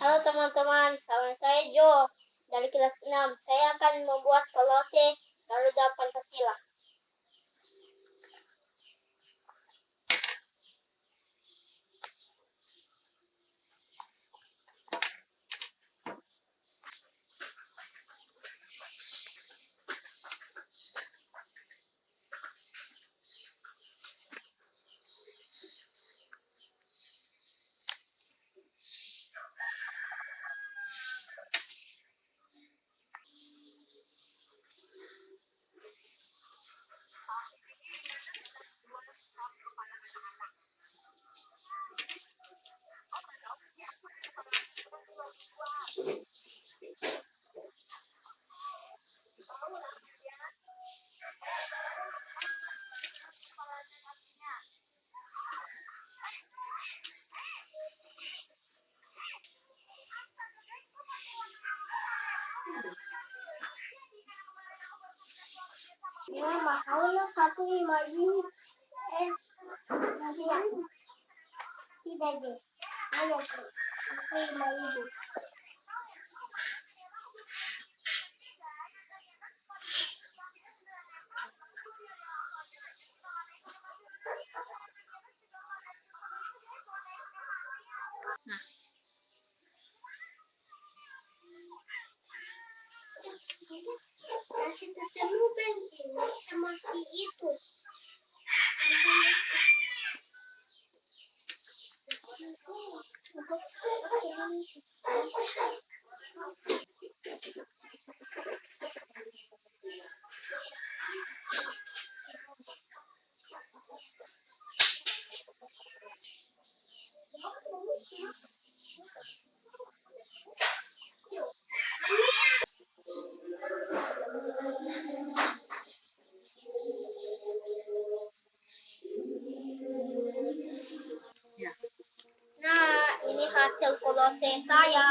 Halo teman-teman, sama saya Jo dari kelas 6. Saya akan membuat kolose Garuda Pancasila. Ya, mahalnya 1.500. Tidak deh. Ayo, 1.500. Masih tertemukan ini sama si itu. Nah, ini hasil kolose saya.